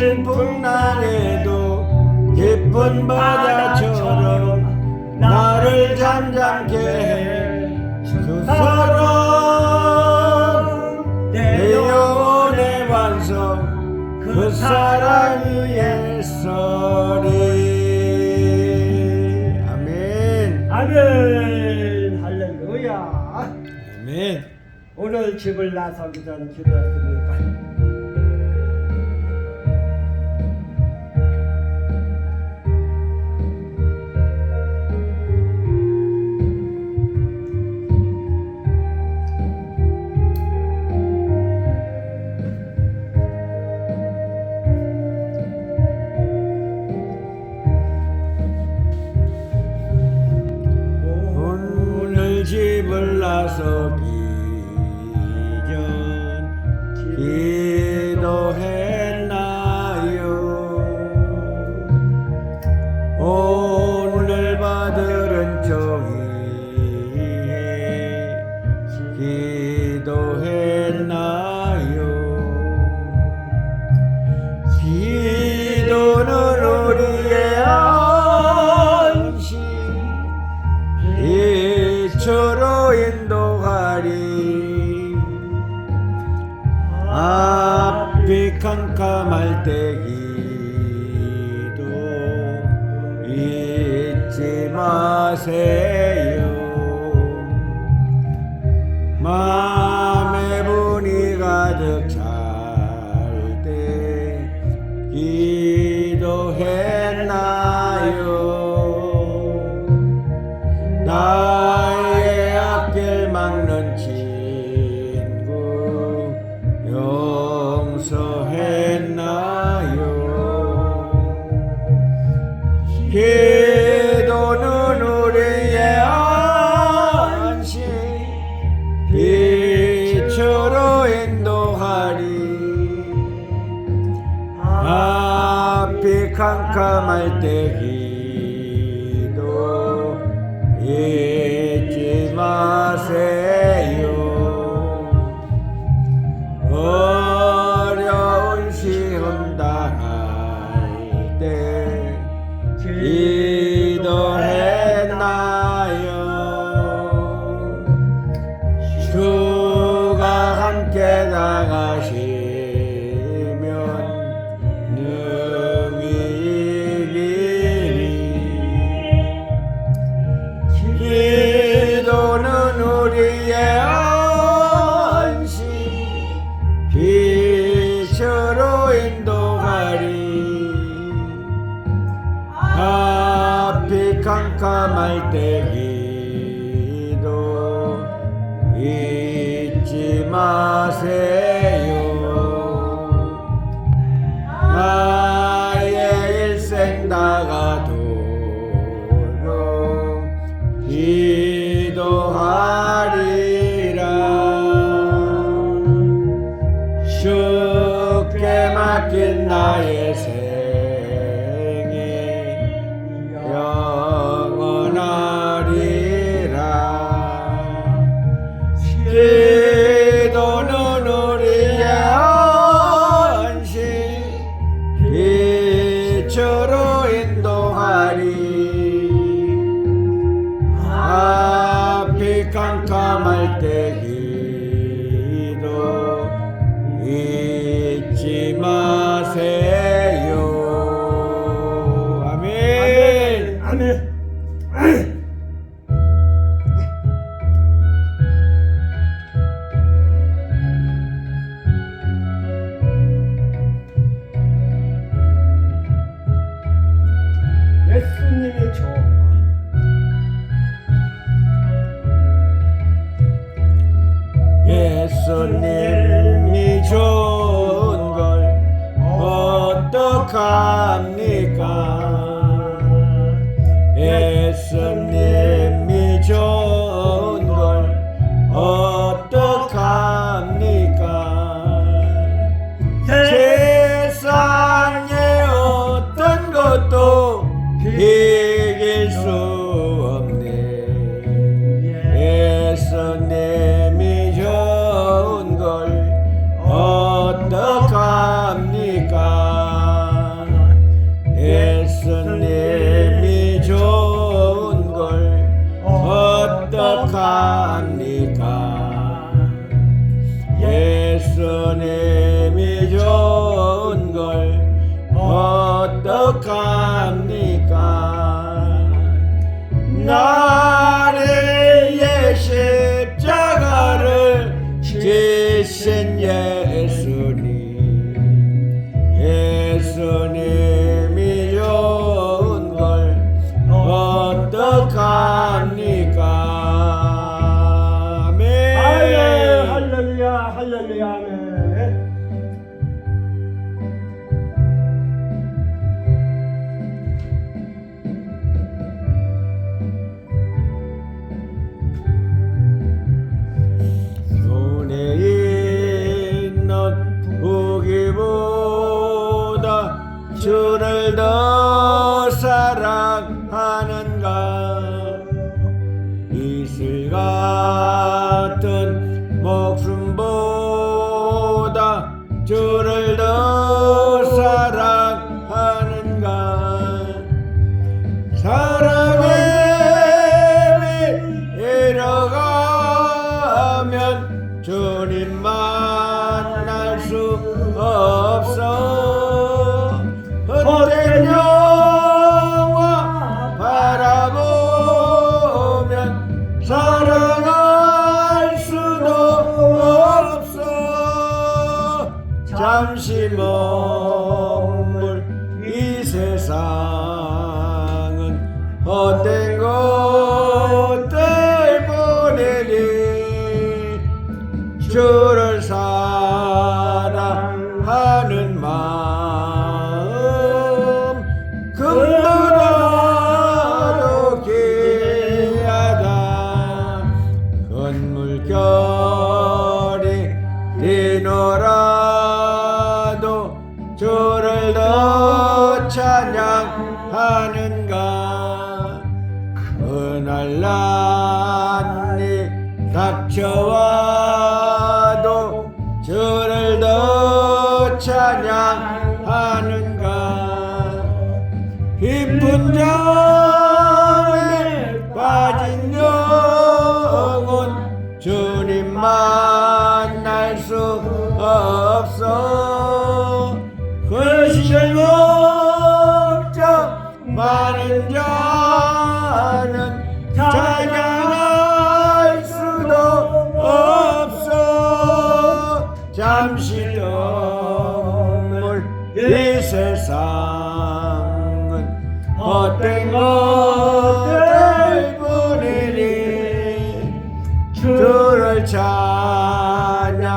슬픈 날에도 깊은 바다처럼 나를 잠잠케 해 주소서. 내 영혼의 완성 그 사랑 위에 서리. 아멘. 아멘. 할렐루야. 아멘. 오늘 집을 나서기 전 기도했습니까? 오늘 집을 나서기 전 기도했나요? 오늘 받을 종이에 기도했나요? 기도는 우리의 안식 빛으로 인도하리. 앞이 캄캄할 때 기도 잊지 마세요. 마음에 분이 가득 찰 때 기도했나요? 나의 앞길 막는 친구 용서했나요? 기도는 우리의 안식 빛으로 인도하리. 앞이 캄캄할 때 기도 잊지 마세요. 어려운 시험 당할 때 기도했나요? 주가 함께 나가시면 능히 이기리. 기도는 우리의 안식 빛으로 인도하리. 앞이 캄캄할 때 기도 잊지 마세요. 나의 일생 다가도록 기도하리라. 주께 맡긴 나의 생애 영원하리라. 기도는 우리의 안식 빛으로 인도하리. 앞이 캄캄할 때 기도 잊지 마세요. 아멘. 아멘. 예수님의 좋은 어떡합니까 예수님이 좋은 걸 어떡합니까 나의 십자가를 지신 예수님이 좋은 걸 어떡합니까 아멘 할렐루야 할렐루야 아멘. 손에 있는 무기보다 주를 더 사랑하는가 이슬 같은 목숨보다 주를 더 사랑하는가 사랑에 이뤄가면 주님 만날 수 없어 헛된 영화 바라보면 사랑할 수도 없어 잠시 머물 이 세상은 헛된 것들 보내니 주를 사랑하는 마음 금보다도 귀하다 건물결이 뛰노라도 주를 더 찬양하는가 그날 난이 닥쳐와도 주를 더 찬양하는가 깊은 잠에 빠진 영혼 주님 만날 수 없어 근심 걱정 많은 자는 찬양할 수도 없어 잠시 눈물 이 세상은 헛된 것들 뿐이니 주를 찬양하는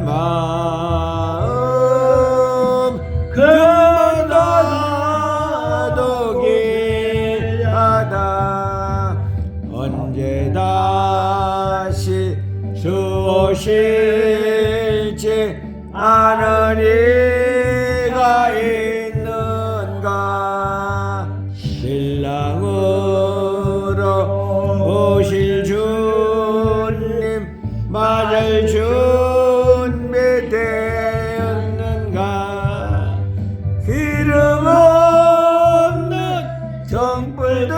마음 그보다도 귀하다 언제 다시 주 오실지 아는 이가 있는가 신랑으로 오실 주님 맞을 준비되었는가 기름 없는 정불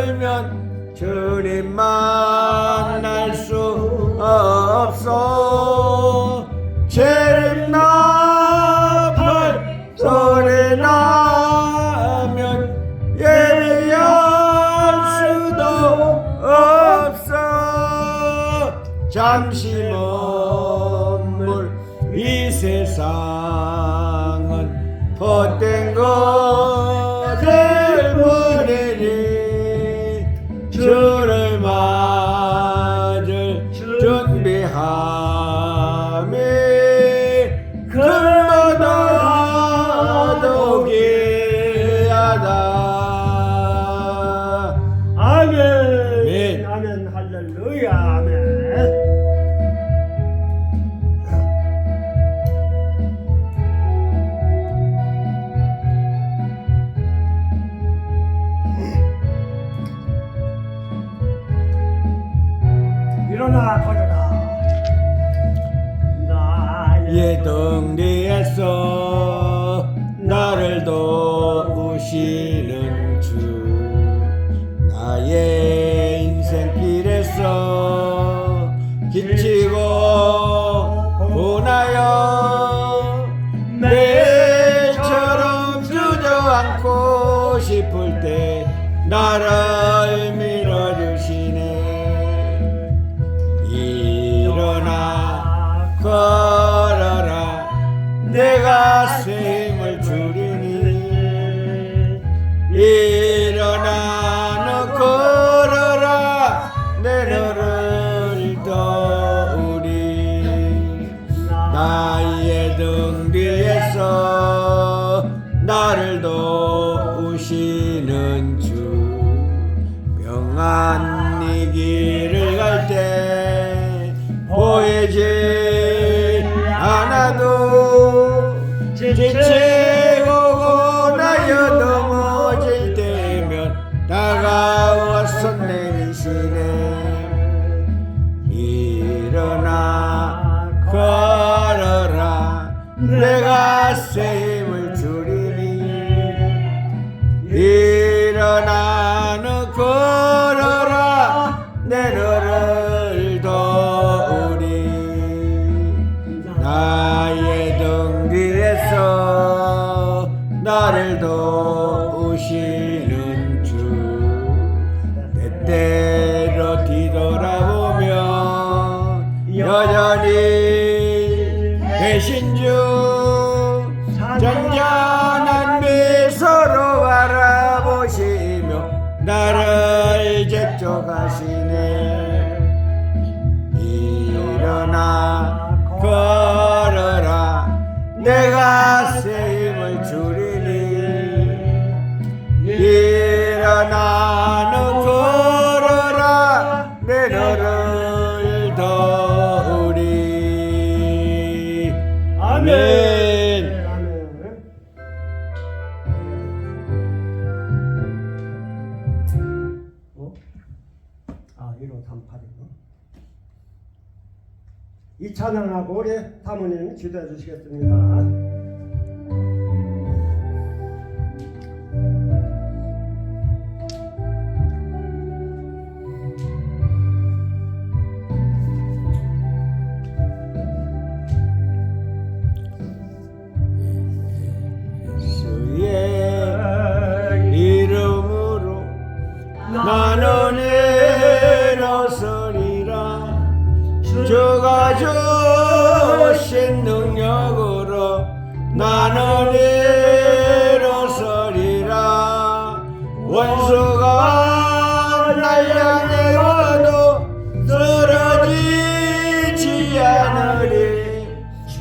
들면 주님 만날 수 없어 재림 나팔 소리 나면 예비할 수도 없어 잠시 머물 이 세상은 헛된 것을 보내니 주를 맞을 준비함이 금보다도 귀하다 아멘 아멘 할렐루야 아멘. 일어나 걸어라 나의 예등 뒤에서 나를 도우시는 주 나의 인생 내가 새 힘을 주리니 일어나는 걸어라 내 너를 도우리 나의 등 뒤에서 나를 도우시는 주 때때로 뒤돌아보면 여전히 계신 주 잔잔한 미소로 바라보시며 나를 재촉하시네 일어나 걸어라 내가 새 힘을 주리니 일어나는 걸어라 내 너를 도우리 아멘. 어? 아, 1538이고. 이 찬양하고 우리 사모님 기도해 주시겠습니다. 예수의 이름으로 나는 일어서리라 주가 주신 능력으로 나는 일어서리라 원수가 날 향해 와도 쓰러지지 않으리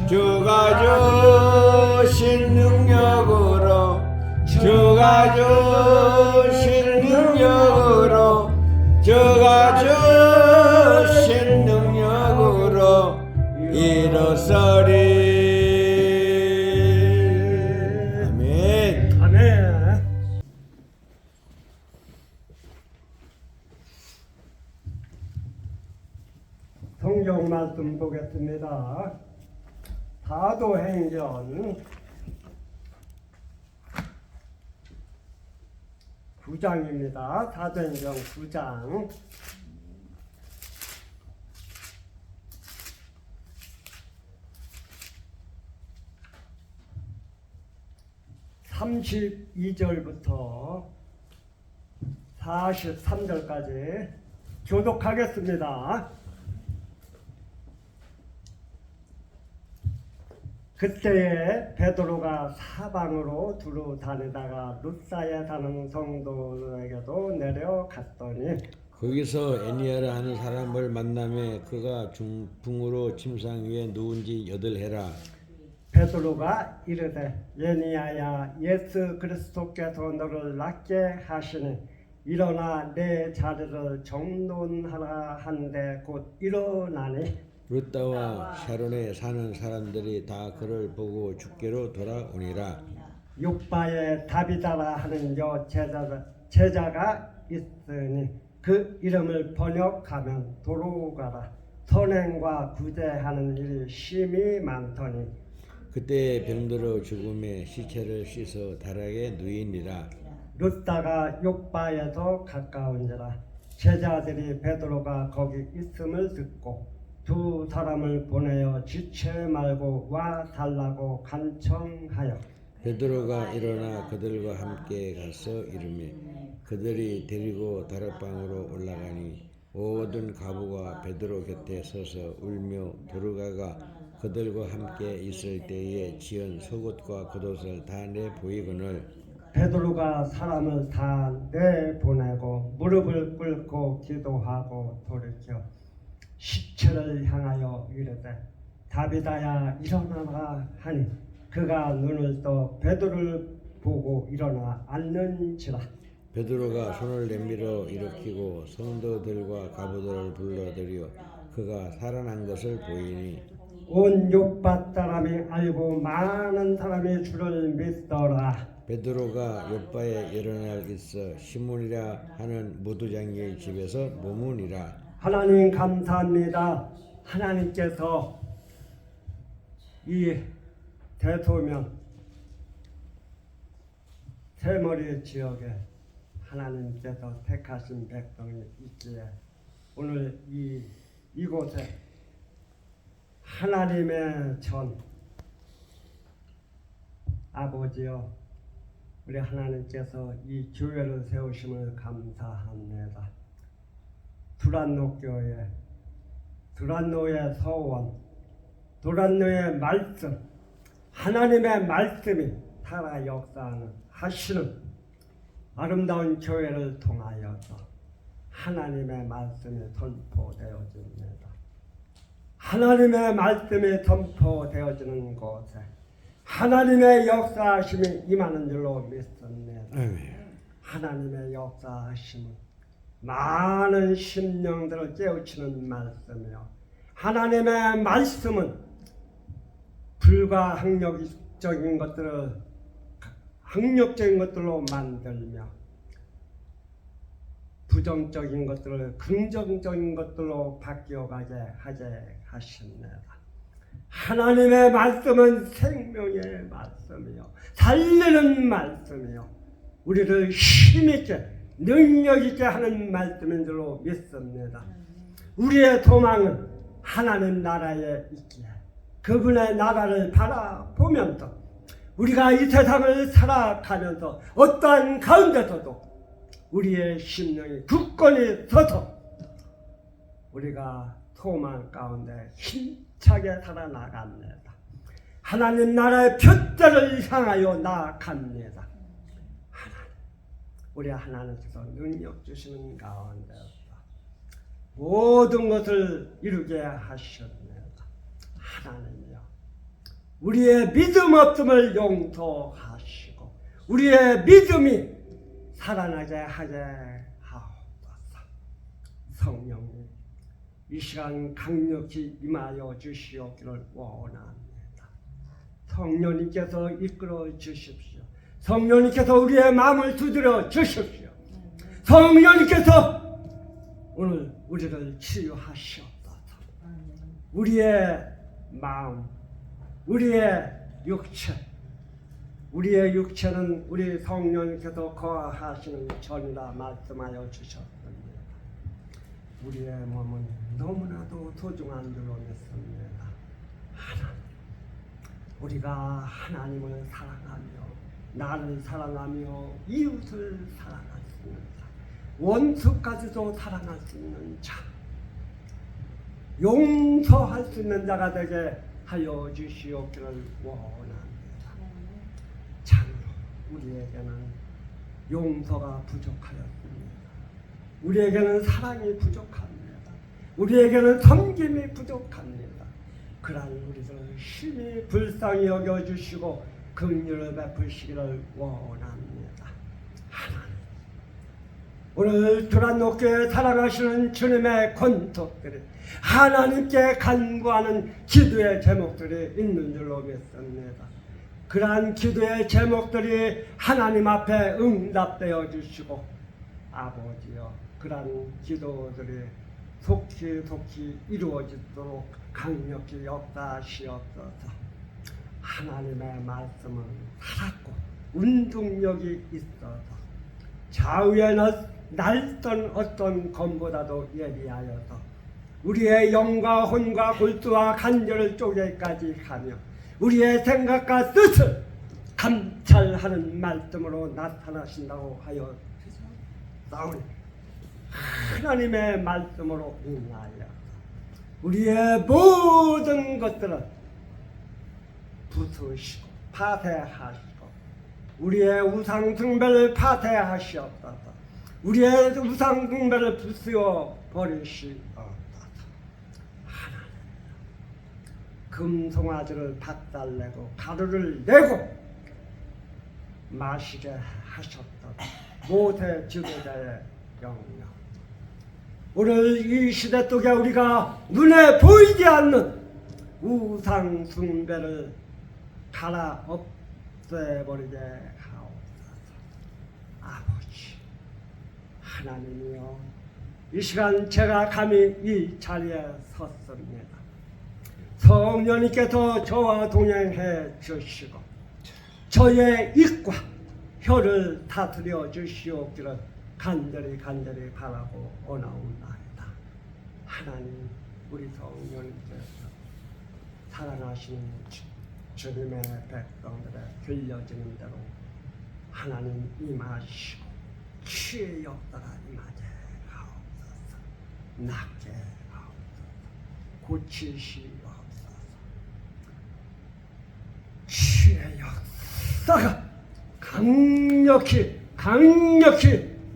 주가 주신 능력으로 주가 주신 능력으로 주가 주신 능력으로 일어서리 아멘. 아멘. 성경 말씀 보겠습니다. 사도행전 9장입니다. 사도행전 9장 32절부터 43절까지 교독하겠습니다. 그때에 베드로가 사방으로 두루 다니다가 룻사에 사는 성도에게도 내려갔더니 거기서 애니아라 하는 사람을 만나매 그가 중풍으로 침상 위에 누운지 8해라 베드로가 이르되 예니야야 예수 그리스도께서 너를 낫게 하시니 일어나 내 자리를 정돈하라 한데 곧 일어나니 룻다와 샤론에 사는 사람들이 다 그를 보고 죽게로 돌아오니라 욕바에 다비다라 하는 제자가 있으니 그 이름을 번역하면 도로가라 선행과 구제하는 일이 심히 많더니 그때 병들어 죽음에 시체를 씻어 다락에 누이니라 룻다가 욕바에서 가까운지라 제자들이 베드로가 거기 있음을 듣고 두 사람을 보내어 지체 말고 와 달라고 간청하여 베드로가 일어나 그들과 함께 가서 이르매 그들이 데리고 다락방으로 올라가니 모든 가부가 베드로 곁에 서서 울며 도르가가 그들과 함께 있을 때에 지은 속옷과 겉옷을 다 내 보이거늘 베드로가 사람을 다 내보내고 무릎을 꿇고 기도하고 돌이켜 시체를 향하여 이르되 다비다야 일어나라 하니 그가 눈을 떠 베드로를 보고 일어나 앉는지라 베드로가 손을 내밀어 일으키고 성도들과 가부들을 불러들여 그가 살아난 것을 보이니 온 욕바 사람이 알고 많은 사람이 주를 믿더라. 베드로가 요바에 여러 날 있어 시몬이라 하는 무두장의 집에서 머무니라. 하나님 감사합니다. 하나님께서 이 대소면 새머리 지역에 하나님께서 택하신 백성이 있기에 오늘 이곳에 하나님의 전 아버지여, 우리 하나님께서 이 교회를 세우심을 감사합니다. 두란노교회, 두란노의 서원, 두란노의 말씀, 하나님의 말씀이 살아 역사하시는 아름다운 교회를 통하여서 하나님의 말씀이 선포되어집니다. 하나님의 말씀이 선포되어지는 곳에 하나님의 역사하심이 임하는 줄로 믿습니다. 하나님의 역사하심은 많은 심령들을 깨우치는 말씀이요, 하나님의 말씀은 불가항력적인 것들을 학력적인 것들로 만들며 부정적인 것들을 긍정적인 것들로 바뀌어가게 하게 하십니다. 하나님의 말씀은 생명의 말씀이요, 살리는 말씀이요, 우리를 힘있게 능력있게 하는 말씀인 줄로 믿습니다. 우리의 도망은 하나님 나라에 있기에 그분의 나라를 바라보면서 우리가 이 세상을 살아가면서 어떠한 가운데서도 우리의 심령이 굳건히 서서 우리가 소망 가운데 힘차게 살아나갑니다. 하나님 나라의 표대를 향하여 나아갑니다. 우리 하나님께서 능력 주시는 가운데서 모든 것을 이루게 하셨습니다. 하나님이여, 우리의 믿음 없음을 용서하시고 우리의 믿음이 살아나게 하게 하옵소서. 성령님, 이 시간 강력히 임하여 주시옵기를 원합니다. 성령님께서 이끌어 주십시오. 성령님께서 우리의 마음을 두드려 주십시오. 성령님께서 오늘 우리를 치유하시옵소서. 우리의 마음, 우리의 육체, 우리의 육체는 우리 성령님께서 거하시는 전이라 말씀하여 주셨습니다. 우리의 몸은 너무나도 소중한 줄로 믿습니다. 하나님, 우리가 하나님을 사랑하며 나를 사랑하며 이웃을 사랑할 수 있는 자, 원수까지도 사랑할 수 있는 자, 용서할 수 있는 자가 되게 하여 주시옵기를 원합니다. 참으로 우리에게는 용서가 부족하였습니다. 우리에게는 사랑이 부족합니다. 우리에게는 섬김이 부족합니다. 그러한 우리들을 심히 불쌍히 여겨주시고 긍휼을 베푸시기를 원합니다. 하나님, 오늘 두란노교회 사랑하시는 주님의 권속들이 하나님께 간구하는 기도의 제목들이 있는 줄로 믿습니다. 그러한 기도의 제목들이 하나님 앞에 응답되어 주시고 아버지여, 그러한 기도들이 속히 이루어지도록 강력히 역사하시옵소서. 하나님의 말씀은 살았고 운동력이 있어서 좌우에 날던 어떤 검보다도 예리하여서 우리의 영과 혼과 골수와 간절을 쪼개까지 하며 우리의 생각과 뜻을 감찰하는 말씀으로 나타나신다고 하여 싸우니 하나님의 말씀으로 인하여 우리의 모든 것들을 부수시고 파쇄하시고 우리의 우상 숭배를 파쇄하시옵소서. 우리의 우상 숭배를 부수어 버리시옵소서. 하나님, 금송아지를 박살내고 가루를 내고 마시게 하셨던 모세 지도자의 영역, 오늘 이 시대 속에 우리가 눈에 보이지 않는 우상 숭배를 갈아 없애버리게 하옵소서. 아버지 하나님이여, 이 시간 제가 감히 이 자리에 섰습니다. 성령님께서 저와 동행해 주시고 저의 입과 혀를 다스려 주시옵기를 간절히 바라고 원하옵나이다. 하나님, 우리 성령님께서 사랑하시는 주님의 백성들의 들려지는 대로 하나님 임하시고 치의 역사가 임하게 하옵소서. 낫게 하옵소서. 고치시옵소서. 치의 역사가 강력히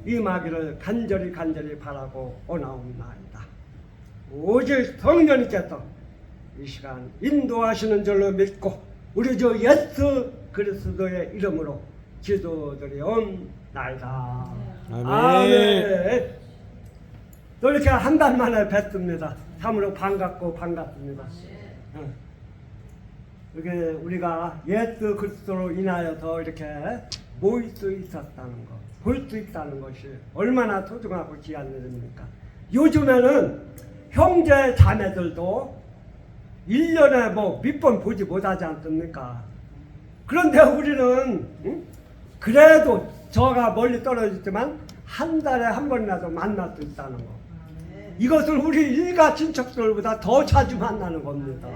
임하기를 간절히 바라고 원하옵나이다. 오직 성령님께서 이 시간 인도하시는 줄로 믿고 우리 주 예수 그리스도의 이름으로 기도드리옵나이다. 아멘. 또 이렇게 한 달 만에 뵙습니다. 참으로 반갑습니다. 이게 우리가 예수 그리스도로 인하여서 이렇게 모일 수 있었다는 것, 볼 수 있다는 것이 얼마나 소중하고 귀한 일입니까? 요즘에는 형제 자매들도 1년에 몇 번 보지 못하지 않습니까? 그런데 우리는 그래도 저가 멀리 떨어지지만 한 달에 한 번이라도 만날 수 있다는 거. 이것을 우리 일가 친척들보다 더 자주 만나는 겁니다.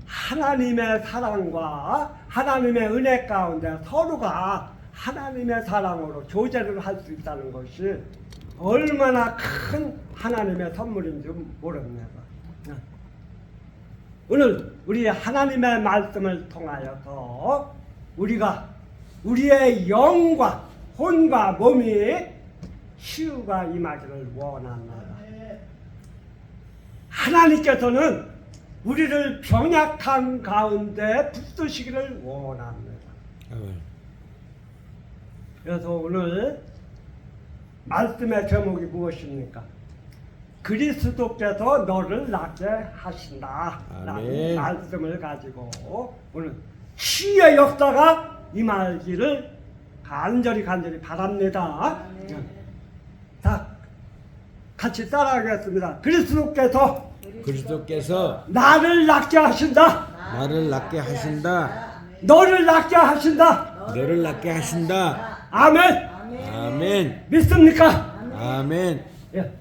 하나님의 사랑과 하나님의 은혜 가운데 서로가 하나님의 사랑으로 교제를 할 수 있다는 것이 얼마나 큰 하나님의 선물인지 모릅니다. 오늘 우리 하나님의 말씀을 통하여서 우리가 우리의 영과 혼과 몸이 치유가 임하기를 원합니다. 하나님께서는 우리를 병약한 가운데 붙드시기를 원합니다. 그래서 오늘 말씀의 제목이 무엇입니까? 그리스도께서 너를 낫게 하신다 라는 말씀을 가지고 오늘 치유의 역사가 임하기를 간절히 바랍니다. 자, 같이 따라하겠습니다. 그리스도께서 나를 낫게 하신다. 너를 낫게 하신다. 아멘. 믿습니까? 아멘. 예.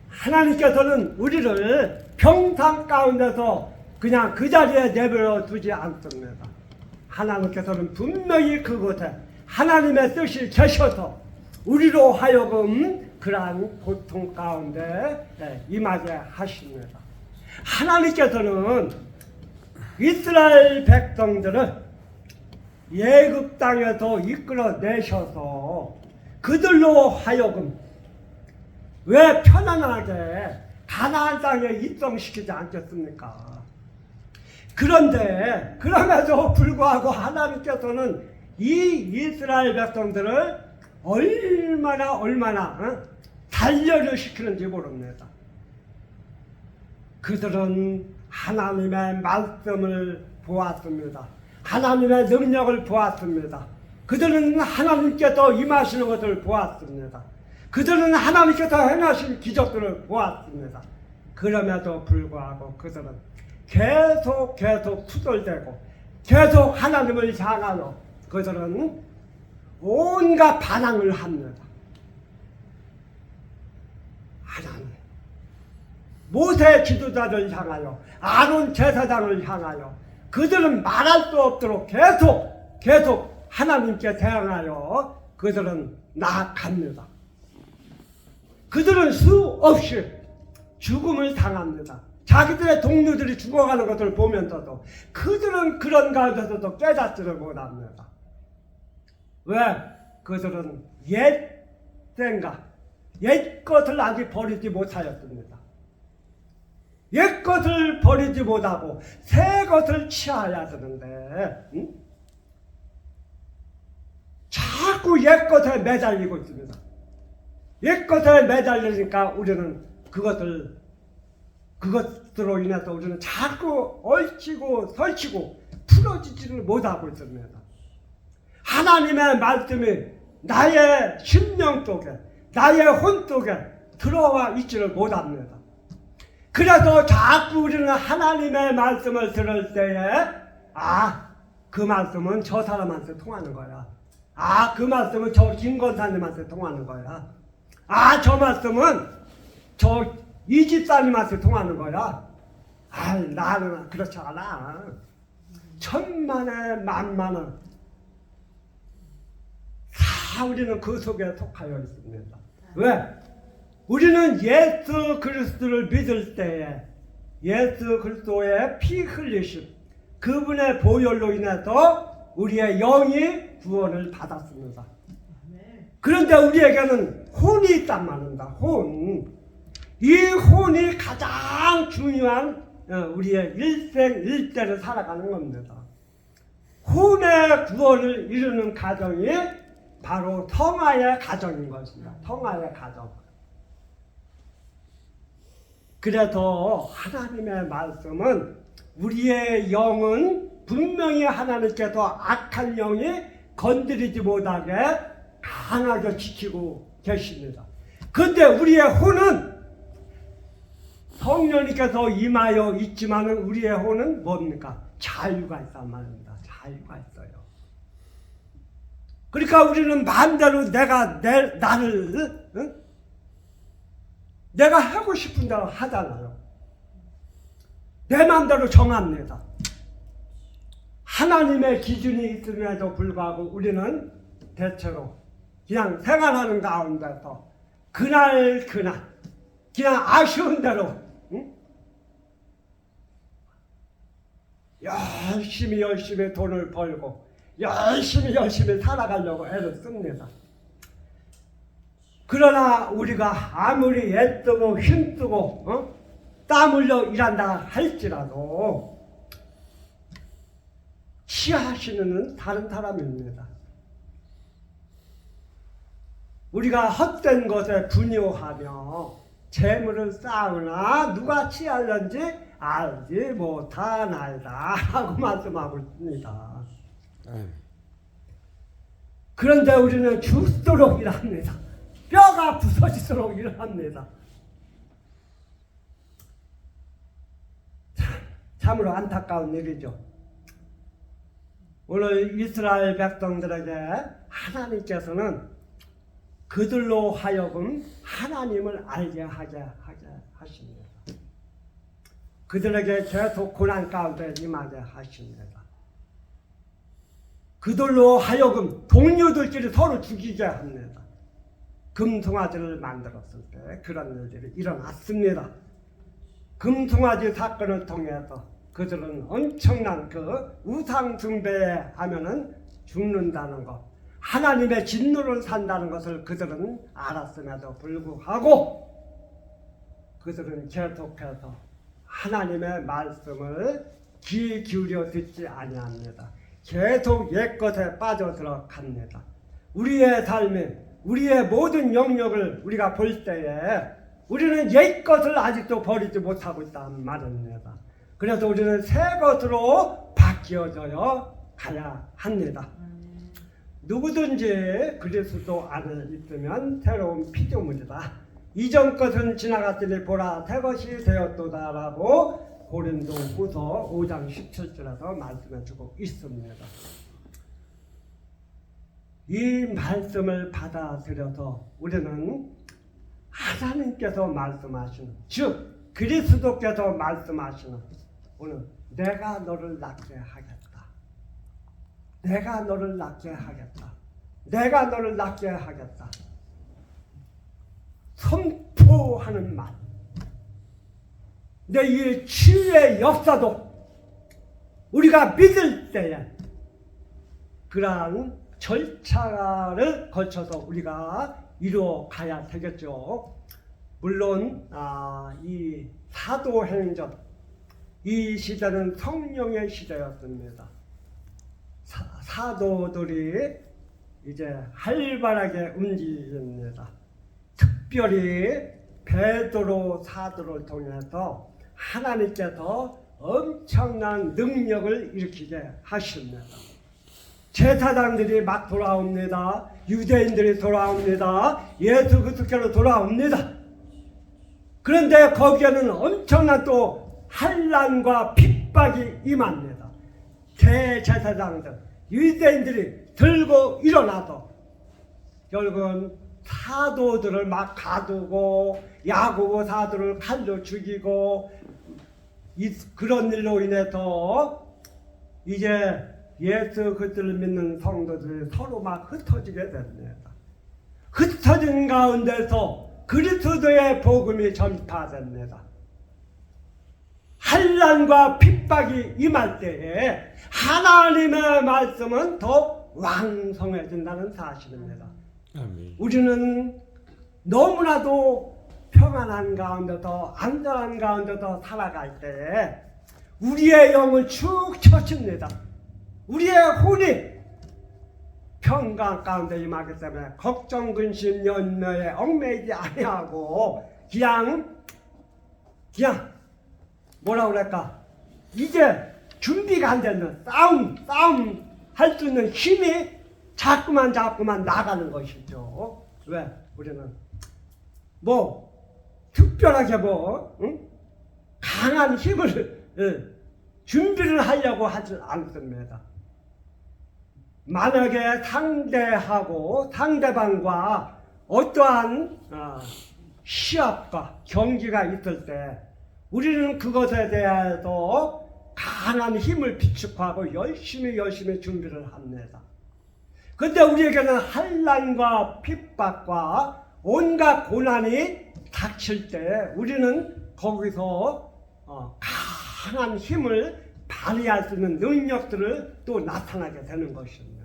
하나님께서는 우리를 평상 가운데서 그냥 그 자리에 내버려 두지 않습니다. 하나님께서는 분명히 그곳에 하나님의 뜻이 계셔서 우리로 하여금 그러한 고통 가운데 임하게 하십니다. 하나님께서는 이스라엘 백성들을 애굽 땅에서 이끌어내셔서 그들로 하여금 왜 편안하게 가나안 땅에 입성시키지 않겠습니까? 그런데 그럼에도 불구하고 하나님께서는 이 이스라엘 백성들을 얼마나 단련을 시키는지 모릅니다. 그들은 하나님의 말씀을 보았습니다. 하나님의 능력을 보았습니다. 그들은 하나님께서 임하시는 것을 보았습니다. 그들은 하나님께서 행하신 기적들을 보았습니다. 그럼에도 불구하고 그들은 계속 투덜대고 계속 하나님을 향하여 그들은 온갖 반항을 합니다. 하나님, 모세 지도자를 향하여 아론 제사장을 향하여 그들은 말할 수 없도록 계속 하나님께 대항하여 그들은 나아갑니다. 그들은 수없이 죽음을 당합니다. 자기들의 동료들이 죽어가는 것을 보면서도 그들은 그런 가운데서도 깨닫지를 못합니다. 왜? 그들은 옛 생각, 옛 것을 아직 버리지 못하였습니다. 옛 것을 버리지 못하고 새 것을 취하여야 되는데 자꾸 옛 것에 매달리고 있습니다. 옛 것에 매달리니까 우리는 그것으로 인해서 우리는 자꾸 얽히고 설치고 풀어지지를 못하고 있습니다. 하나님의 말씀이 나의 심령 속에, 나의 혼 속에 들어와 있지를 못합니다. 그래서 자꾸 우리는 하나님의 말씀을 들을 때에 그 말씀은 저 사람한테 통하는 거야. 아, 그 말씀은 저 김권사님한테 통하는 거야. 아, 저 말씀은 저 이집사님한테 통하는 거야. 아, 나는 그렇지 않아. 천만에 만만은 다 우리는 그 속에 속하여 있습니다. 왜? 우리는 예수 그리스도를 믿을 때에 예수 그리스도의 피 흘리심, 그분의 보혈로 인해서 우리의 영이 구원을 받았습니다. 그런데 우리에게는 혼이 있단 말입니다. 혼. 이 혼이 가장 중요한 우리의 일생일대를 살아가는 겁니다. 혼의 구원을 이루는 가정이 바로 성화의 가정인 것입니다. 성화의 가정. 그래서 하나님의 말씀은 우리의 영은 분명히 하나님께서 악한 영이 건드리지 못하게 강하게 지키고 계십니다. 그런데 우리의 혼은 성령님께서 임하여 있지만 우리의 혼은 뭡니까? 자유가 있단 말입니다. 자유가 있어요. 그러니까 우리는 마음대로 나를 내가 하고 싶은 대로 하잖아요. 내 마음대로 정합니다. 하나님의 기준이 있음에도 불구하고 우리는 대체로 그냥 생활하는 가운데서 그날 그냥 아쉬운 대로 열심히 돈을 벌고 열심히 살아가려고 애를 씁니다. 그러나 우리가 아무리 애쓰고 힘쓰고 땀 흘려 일한다 할지라도 취하시는 다른 사람입니다. 우리가 헛된 것에 분요하며 재물을 쌓으나 누가 취하는지 알지 못하나이다 하고 말씀하고 있습니다. 그런데 우리는 죽도록 일합니다. 뼈가 부서지도록 일합니다. 참으로 안타까운 일이죠. 오늘 이스라엘 백성들에게 하나님께서는 그들로 하여금 하나님을 알게 하게 하십니다. 그들에게 계속 고난 가운데 임하게 하십니다. 그들로 하여금 동료들끼리 서로 죽이게 합니다. 금송아지를 만들었을 때 그런 일들이 일어났습니다. 금송아지 사건을 통해서 그들은 엄청난 그 우상 숭배에 하면은 죽는다는 것, 하나님의 진노를 산다는 것을 그들은 알았음에도 불구하고 그들은 계속해서 하나님의 말씀을 귀 기울여 듣지 아니합니다. 계속 옛것에 빠져들어갑니다. 우리의 삶에 우리의 모든 영역을 우리가 볼 때에 우리는 옛것을 아직도 버리지 못하고 있다는 말입니다. 그래서 우리는 새 것으로 바뀌어져야 가야 합니다. 누구든지 그리스도 안에 있으면 새로운 피조물이다. 이전 것은 지나갔으니 보라 새 것이 되었도다 라고 고린도후서 5장 17절에서 말씀해주고 있습니다. 이 말씀을 받아들여서 우리는 하나님께서 말씀하시는, 즉 그리스도께서 말씀하시는 오늘 내가 너를 낫게 하겠다. 내가 너를 낫게 하겠다. 내가 너를 낫게 하겠다. 선포하는 말. 근데 이 치유의 역사도 우리가 믿을 때에 그러한 절차를 거쳐서 우리가 이루어 가야 되겠죠. 물론 이 사도행전 이 시대는 성령의 시대였습니다. 사도들이 이제 활발하게 움직입니다. 특별히 베드로 사도를 통해서 하나님께서 엄청난 능력을 일으키게 하십니다. 제사장들이 막 돌아옵니다. 유대인들이 돌아옵니다. 예수 그리스도께로 돌아옵니다. 그런데 거기에는 엄청난 또 환난과 핍박이 임합니다. 대제사장들, 유대인들이 들고 일어나서 결국은 사도들을 막 가두고 야고보 사도를 칼로 죽이고 그런 일로 인해서 이제 예수 그리스도를 믿는 성도들이 서로 막 흩어지게 됩니다. 흩어진 가운데서 그리스도의 복음이 전파됩니다. 환난과 핍박이 임할 때에 하나님의 말씀은 더 왕성해진다는 사실입니다. 아멘. 우리는 너무나도 평안한 가운데서 안전한 가운데서 살아갈 때에 우리의 영을 축 쳐칩니다. 우리의 혼이 평강 가운데 임하기 때문에 걱정, 근심, 연매에 얽매이지 아니하고 그냥 뭐라 그럴까, 이제 준비가 안 되는 싸움 할 수 있는 힘이 자꾸만 나가는 것이죠. 왜? 우리는 뭐 특별하게 강한 힘을 준비를 하려고 하지 않습니다. 만약에 상대방과 어떠한 시합과 경기가 있을 때 우리는 그것에 대해서 강한 힘을 비축하고 열심히 준비를 합니다. 그런데 우리에게는 환난과 핍박과 온갖 고난이 닥칠 때 우리는 거기서 강한 힘을 발휘할 수 있는 능력들을 또 나타나게 되는 것입니다.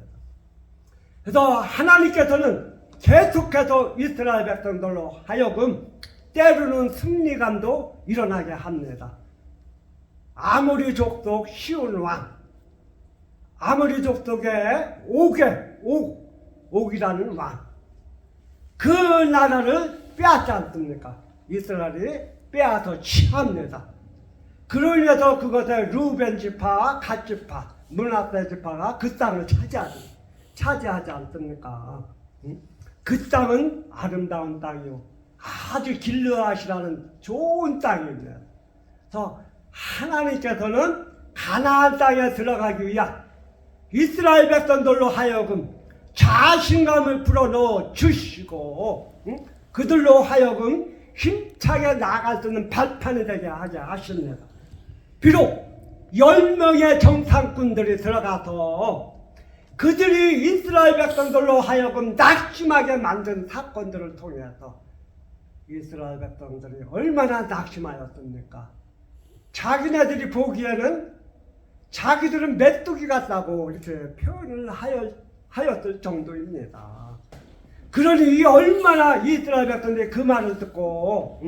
그래서 하나님께서는 계속해서 이스라엘 백성들로 하여금 때로는 승리감도 일어나게 합니다. 아모리 족속 시온 왕, 아모리 족속의 옥이라는 왕, 그 나라를 빼앗지 않습니까? 이스라엘이 빼앗아 취합니다. 그로 인해서 그것에 루벤 지파, 갓 지파, 므낫세 지파가 그 땅을 차지하지 않습니까? 그 땅은 아름다운 땅이요, 아주 길르앗이라는 좋은 땅입니다. 그래서 하나님께서는 가나안 땅에 들어가기 위한 이스라엘 백성들로 하여금 자신감을 불어넣어 주시고 그들로 하여금 힘차게 나아갈 수 있는 발판이 되게 하게 하십니다. 비록 10명의 정상꾼들이 들어가서 그들이 이스라엘 백성들로 하여금 낙심하게 만든 사건들을 통해서 이스라엘 백성들이 얼마나 낙심하였습니까? 자기네들이 보기에는 자기들은 메뚜기 같다고 이렇게 표현을 하였을 정도입니다. 그러니 이 얼마나 이스라엘 백성들이 그 말을 듣고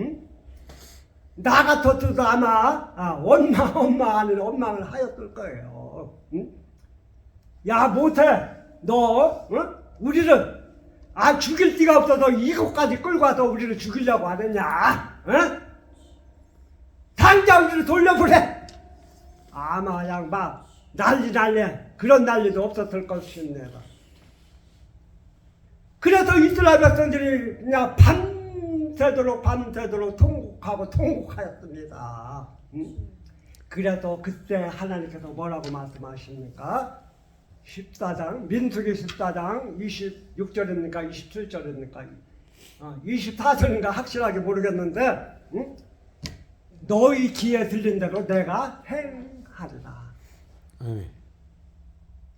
나 같았어도 아마 원망을 하였을 거예요. 야 못해, 너 우리를 죽일 데가 없어서 이곳까지 끌고 와서 우리를 죽이려고 하느냐? 당장 우리를 돌려보내. 아마 양반 난리 그런 난리도 없었을 것입니다. 그래서 이스라엘 백성들이 그냥 밤새도록 통곡하였습니다. 그래서 그때 하나님께서 뭐라고 말씀하십니까? 14장, 민수기 14장 26절입니까? 27절입니까? 24절인가 확실하게 모르겠는데 너희 귀에 들린 대로 내가 행하리라.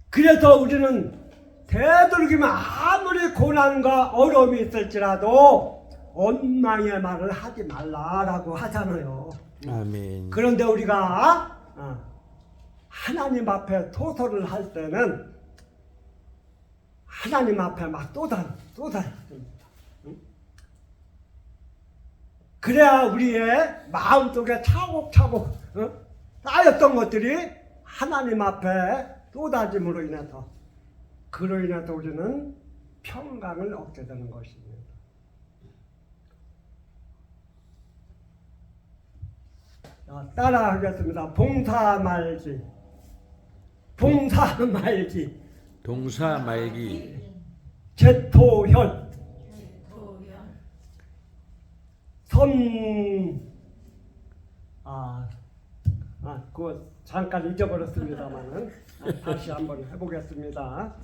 그래서 우리는 되도록이면 아무리 고난과 어려움이 있을지라도 원망의 말을 하지 말라라고 하잖아요. 아멘. 그런데 우리가 하나님 앞에 토설을 할 때는 하나님 앞에 막 쏟아집니다. 그래야 우리의 마음속에 차곡차곡 쌓였던 것들이 하나님 앞에 쏟아짐으로 인해서 그로 인해서 우리는 평강을 얻게 되는 것입니다. 자, 따라 하겠습니다. 동사 말기 제토현 그거 잠깐 잊어버렸습니다만은 다시 한번 해보겠습니다.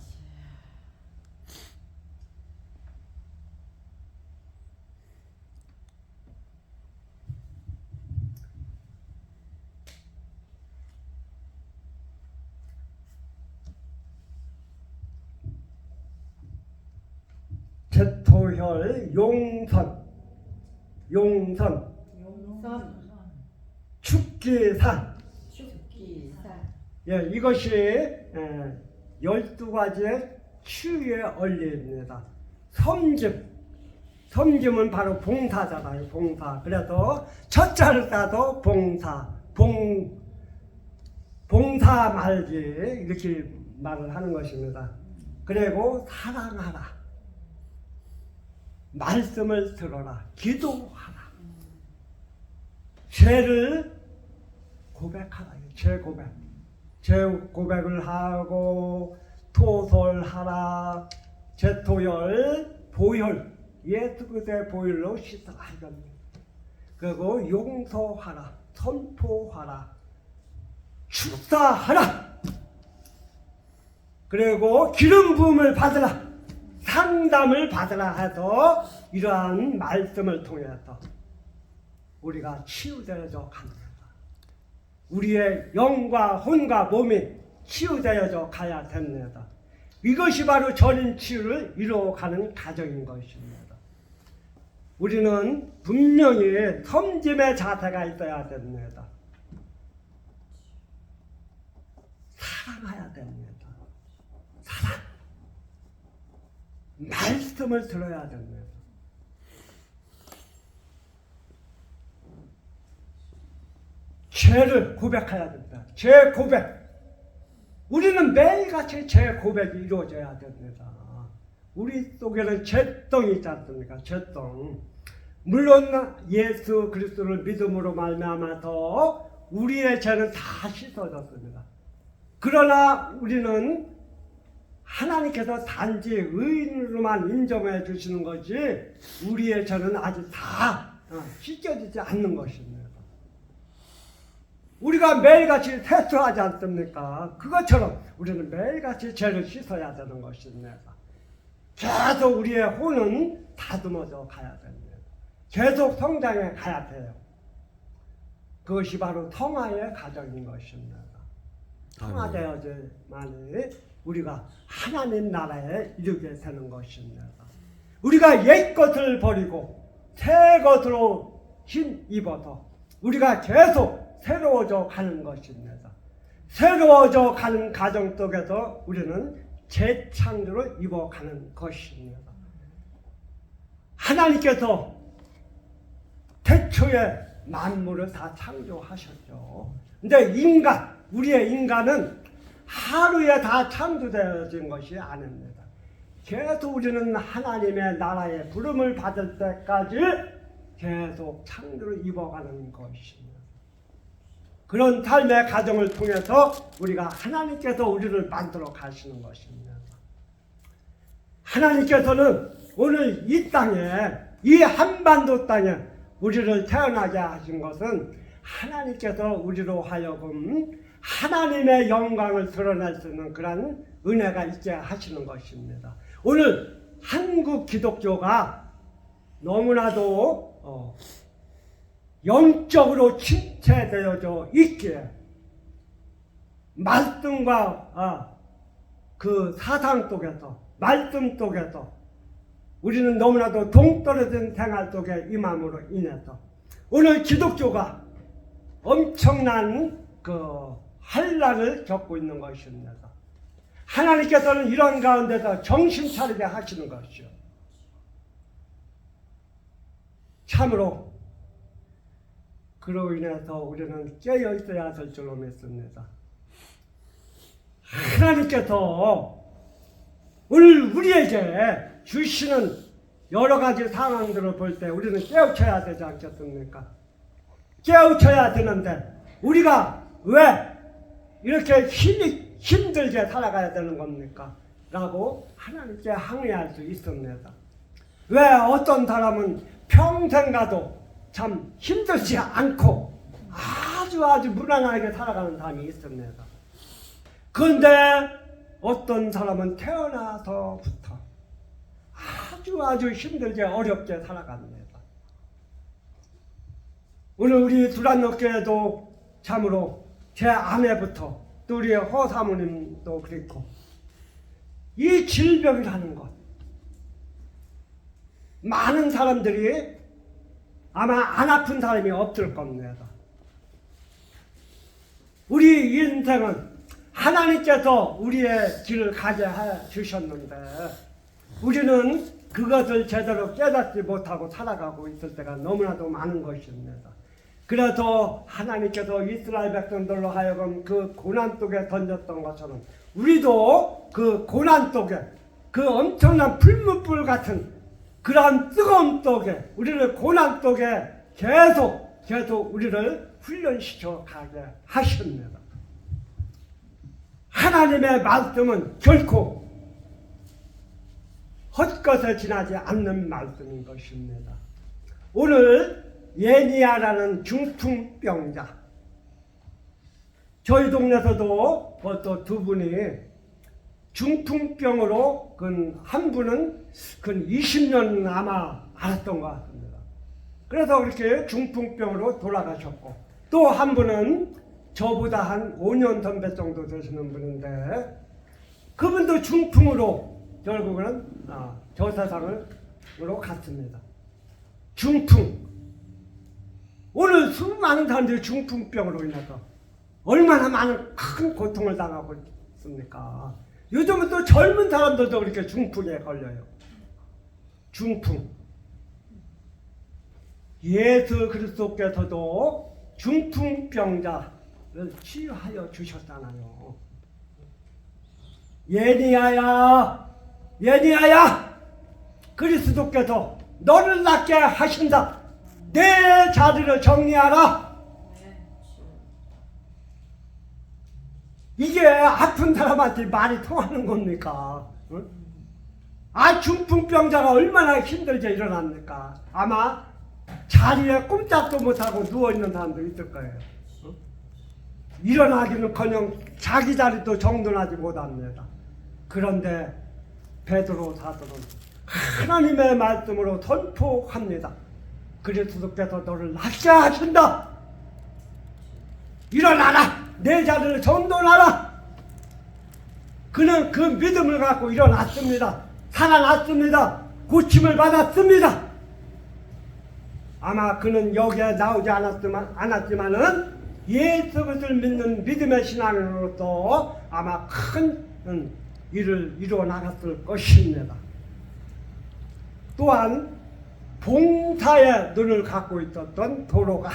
제토혈 용선 축기산 예, 이것이 12가지의 치유의 원리입니다. 섬김은 바로 봉사잖아요. 봉사. 그래서 첫자를 따도 봉사 말기 이렇게 말을 하는 것입니다. 그리고 사랑하라, 말씀을 들어라, 기도하라, 죄를 고백하라. 죄 고백을 하고 토솔하라. 제토열, 보혈, 예수 그리스도의 보혈로 씻어라 이겁니다. 그리고 용서하라, 선포하라, 축사하라. 그리고 기름 부음을 받으라, 상담을 받으라 해서 이러한 말씀을 통해서 우리가 치유되어져 갑니다. 우리의 영과 혼과 몸이 치유되어져 가야 됩니다. 이것이 바로 전인 치유를 이루어가는 과정인 것입니다. 우리는 분명히 섬김의 자세가 있어야 됩니다. 사랑해야 됩니다. 사랑. 말씀을 들어야 됩니다. 죄를 고백해야 됩니다. 죄 고백. 우리는 매일같이 죄 고백이 이루어져야 됩니다. 우리 속에는 죄덩이 있지 않습니까? 죄덩. 물론 예수 그리스도를 믿음으로 말미암아서 우리의 죄는 다 씻어졌습니다. 그러나 우리는 하나님께서 단지 의인으로만 인정해 주시는 거지 우리의 죄는 아직 다 씻겨지지 않는 것입니다. 우리가 매일같이 세수하지 않습니까? 그것처럼 우리는 매일같이 죄를 씻어야 되는 것입니다. 계속 우리의 혼은 다듬어져 가야 됩니다. 계속 성장해 가야 돼요. 그것이 바로 성화의 과정인 것입니다. 성화되어야만이 우리가 하나님 나라에 이르게 되는 것입니다. 우리가 옛 것을 버리고 새 것으로 힘입어서 우리가 계속 새로워져 가는 것입니다. 새로워져 가는 과정 속에서 우리는 재창조를 입어가는 것입니다. 하나님께서 태초에 만물을 다 창조하셨죠. 근데 우리의 인간은 하루에 다 창조되어진 것이 아닙니다. 계속 우리는 하나님의 나라의 부름을 받을 때까지 계속 창조를 입어가는 것입니다. 그런 삶의 과정을 통해서 우리가 하나님께서 우리를 만들어 가시는 것입니다. 하나님께서는 오늘 이 땅에, 이 한반도 땅에 우리를 태어나게 하신 것은 하나님께서 우리로 하여금 하나님의 영광을 드러낼 수 있는 그런 은혜가 있게 하시는 것입니다. 오늘 한국 기독교가 너무나도 영적으로 침체되어져 있기에 말씀과 그 사상 속에서 말씀 속에서 우리는 너무나도 동떨어진 생활 속에 임함으로 인해서 오늘 기독교가 엄청난 그 환난을 겪고 있는 것입니다. 하나님께서는 이런 가운데서 정신 차리게 하시는 것이요. 참으로 그로 인해서 우리는 깨어 있어야 될 줄로 믿습니다. 하나님께서 오늘 우리에게 주시는 여러 가지 상황들을 볼 때 우리는 깨우쳐야 되지 않겠습니까? 깨우쳐야 되는데 우리가 왜 이렇게 힘들게 살아가야 되는 겁니까? 라고 하나님께 항의할 수 있습니다. 왜 어떤 사람은 평생 가도 참 힘들지 않고 아주 아주 무난하게 살아가는 사람이 있습니다. 그런데 어떤 사람은 태어나서부터 아주 힘들게 어렵게 살아갑니다. 오늘 우리 두란노교회도 참으로 제 아내부터 또 우리 허 사모님도 그렇고 이 질병이라는 것 많은 사람들이 아마 안 아픈 사람이 없을 겁니다. 우리 인생은 하나님께서 우리의 길을 가게 해 주셨는데 우리는 그것을 제대로 깨닫지 못하고 살아가고 있을 때가 너무나도 많은 것입니다. 그래서 하나님께서 이스라엘 백성들로 하여금 그 고난 속에 던졌던 것처럼 우리도 그 고난 속에 그 엄청난 풀무불 같은 그러한 뜨거움 속에 우리를 고난 속에 계속 우리를 훈련시켜 가게 하십니다. 하나님의 말씀은 결코 헛것에 지나지 않는 말씀인 것입니다. 오늘 예니야라는 중풍병자 저희 동네에서도 벌써 두 분이 중풍병으로 한 분은 20년 아마 앓았던 것 같습니다. 그래서 그렇게 중풍병으로 돌아가셨고 또 한 분은 저보다 한 5년 선배 정도 되시는 분인데 그분도 중풍으로 결국은 저 세상으로 갔습니다. 중풍. 오늘 수많은 사람들이 중풍병으로 인해서 얼마나 많은 큰 고통을 당하고 있습니까? 요즘은 또 젊은 사람들도 그렇게 중풍에 걸려요. 중풍. 예수 그리스도께서도 중풍병자를 치유하여 주셨잖아요. 예니야야, 예니야야, 그리스도께서 너를 낫게 하신다. 내 자리를 정리하라. 이게 아픈 사람한테 말이 통하는 겁니까? 응? 중풍병자가 얼마나 힘들게 일어납니까? 아마 자리에 꼼짝도 못하고 누워있는 사람도 있을 거예요. 응? 일어나기는커녕 자기 자리도 정돈하지 못합니다. 그런데 베드로 사도는 하나님의 말씀으로 선포합니다. 그리스도께서 너를 낫게 하신다. 일어나라. 내 자리를 정돈하라. 그는 그 믿음을 갖고 일어났습니다. 살아났습니다. 고침을 받았습니다. 아마 그는 여기에 나오지 않았지만은 예수 그리스도를 믿는 믿음의 신앙으로서 아마 큰 일을 이루어 나갔을 것입니다. 또한 봉사의 눈을 갖고 있었던 도로가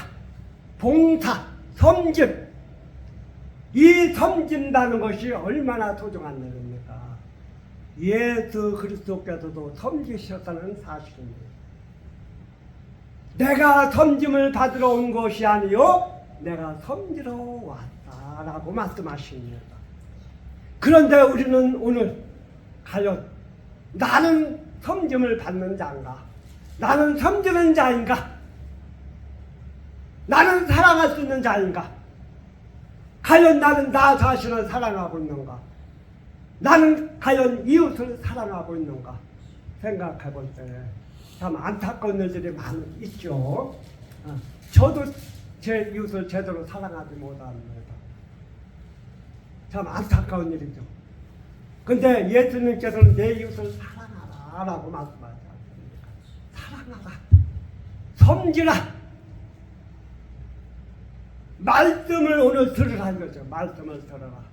봉사, 섬김, 이 섬긴다는 것이 얼마나 소중한 일입니까? 예수 그리스도께서도 섬기셨다는 사실입니다. 내가 섬김을 받으러 온 것이 아니요 내가 섬기러 왔다라고 말씀하십니다. 그런데 우리는 오늘 과연 나는 섬김을 받는 자인가? 나는 섬기는 자인가? 나는 사랑할 수 있는 자인가? 과연 나는 나 자신을 사랑하고 있는가? 나는 과연 이웃을 사랑하고 있는가? 생각해 볼 때 참 안타까운 일들이 많이 있죠. 저도 제 이웃을 제대로 사랑하지 못합니다. 참 안타까운 일이죠. 근데 예수님께서는 내 이웃을 사랑하라 라고 말씀하지 않습니까? 사랑하라. 섬기라. 말씀을 오늘 들으라는 거죠. 말씀을 들어라.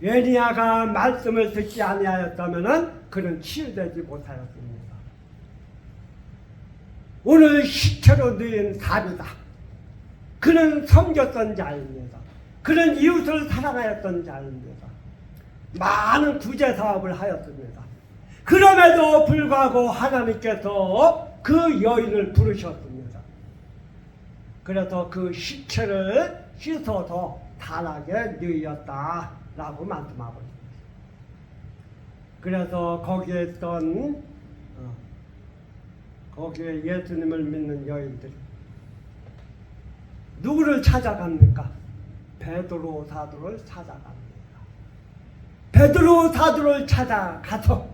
예니야가 말씀을 듣지 아니하였다면 그는 치유되지 못하였습니다. 오늘 시체로 누인 답이다. 그는 섬겼던 자입니다. 그는 이웃을 사랑하였던 자입니다. 많은 구제 사업을 하였습니다. 그럼에도 불구하고 하나님께서 그 여인을 부르셨습니다. 그래서 그 시체를 씻어서 단하게 누이었다라고 말씀하고 있습니다. 그래서 거기에 있던 거기에 예수님을 믿는 여인들이 누구를 찾아갑니까? 베드로 사도를 찾아갑니다. 베드로 사도를 찾아가서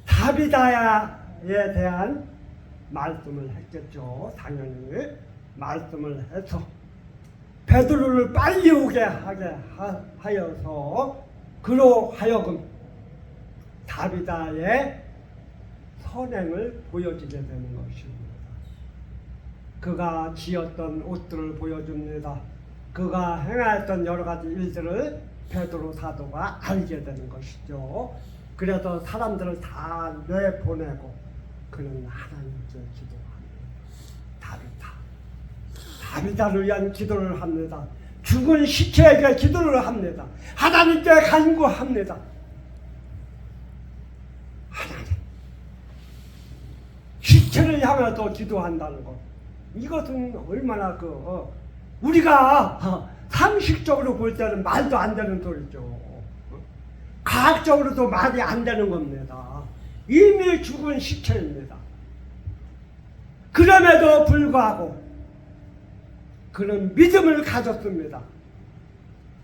다비다에 대한 말씀을 했겠죠. 당연히 말씀을 해서 베드로를 빨리 오게 하게 하여서 그로 하여금 다비다의 선행을 보여주게 되는 것입니다. 그가 지었던 옷들을 보여줍니다. 그가 행하였던 여러 가지 일들을 베드로 사도가 알게 되는 것이죠. 그래서 사람들을 다 내보내고 그는 하나님께 기도합니다. 다비다를 위한 기도를 합니다. 죽은 시체에게 기도를 합니다. 하나님께 간구합니다. 하나님, 시체를 향해서 기도한다는 것, 이것은 얼마나 우리가 상식적으로 볼 때는 말도 안 되는 소리죠. 과학적으로도 말이 안 되는 겁니다. 이미 죽은 시체입니다. 그럼에도 불구하고 그는 믿음을 가졌습니다.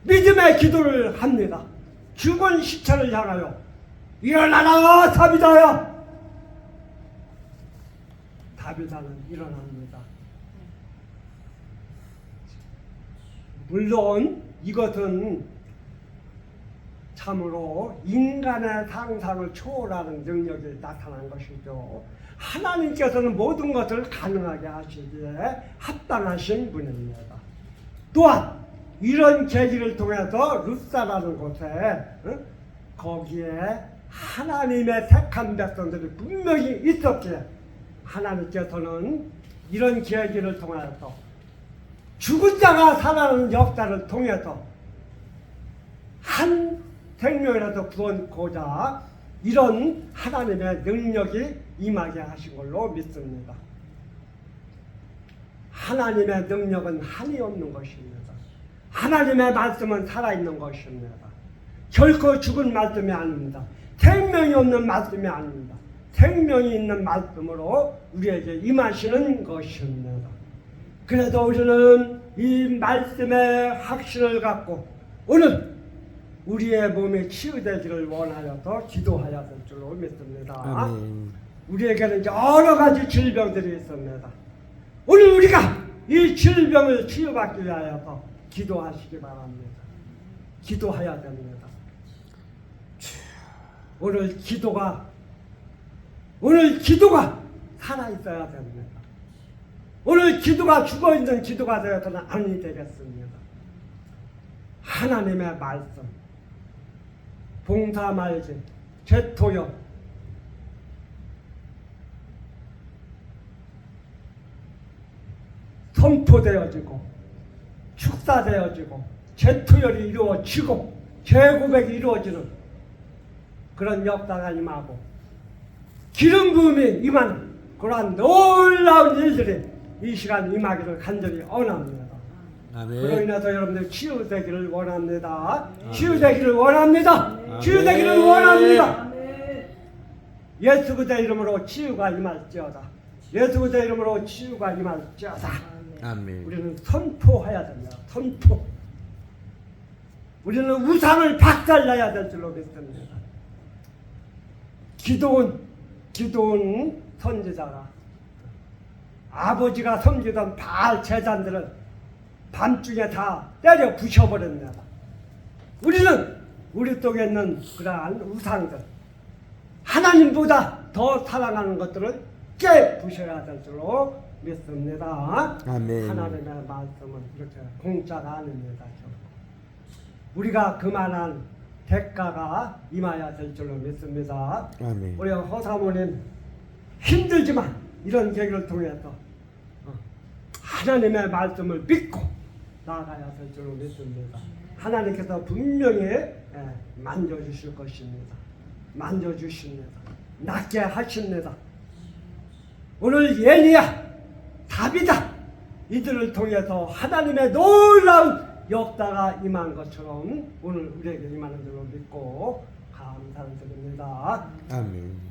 믿음의 기도를 합니다. 죽은 시체를 향하여 일어나라 다비다야. 다비다는 일어납니다. 물론 이것은 참으로 인간의 상상을 초월하는 능력이 나타난 것이죠. 하나님께서는 모든 것을 가능하게 하시기에 합당하신 분입니다. 또한 이런 계기를 통해서 룻사라는 곳에 거기에 하나님의 택한 백성들이 분명히 있었기에 하나님께서는 이런 계기를 통해서 죽은 자가 살아나는 역사를 통해서 한 생명이라도 구원고자 이런 하나님의 능력이 임하게 하신 걸로 믿습니다. 하나님의 능력은 한이 없는 것입니다. 하나님의 말씀은 살아있는 것입니다. 결코 죽은 말씀이 아닙니다. 생명이 없는 말씀이 아닙니다. 생명이 있는 말씀으로 우리에게 임하시는 것입니다. 그래서 우리는 이 말씀의 확신을 갖고 오늘 우리의 몸이 치유되기를 원하여서 기도해야 될 줄로 믿습니다. 아멘. 우리에게는 여러 가지 질병들이 있습니다. 오늘 우리가 이 질병을 치유받기 위하여서 기도하시기 바랍니다. 기도해야 됩니다. 오늘 기도가 살아있어야 됩니다. 오늘 기도가 죽어있는 기도가 되어서는 아니 되겠습니다. 하나님의 말씀, 봉사 말기, 제토역, 선포되어지고 축사되어지고 제토열이 이루어지고 재고백이 이루어지는 그런 역사가 임하고 기름 부음이 임하는 그러한 놀라운 일들이 이 시간 임하기를 간절히 원합니다. 아멘. 그로 인해서 여러분들 치유되기를 원합니다. 치유되기를 원합니다. 치유되기를 원합니다. 예수 그리스도의 이름으로 치유가 임할지어다. 예수 그리스도의 이름으로 치유가 임할지어다. 아멘. 우리는 선포해야 됩니다. 선포. 우리는 우상을 박살내야 될 줄로 믿습니다. 기도원 선지자가 아버지가 섬기던 바알 제단들을 밤중에 다 때려 부셔버렸습니다. 우리는 우리 속에 있는 그러한 우상들, 하나님보다 더 사랑하는 것들을 깨 부셔야 될 줄로 믿습니다. 아멘. 하나님의 말씀은 이렇게 공짜가 아닙니다. 우리가 그만한 대가가 임하여야 될 줄로 믿습니다. 아멘. 우리 허사모님 힘들지만 이런 계기를 통해서 하나님의 말씀을 믿고 나아가야 될 줄로 믿습니다. 하나님께서 분명히 만져주실 것입니다. 만져주십니다. 낫게 하십니다. 오늘 예리야, 다비다 이들을 통해서 하나님의 놀라운 역사가 임한 것처럼 오늘 우리에게 임하는 줄로 믿고 감사드립니다. 아멘.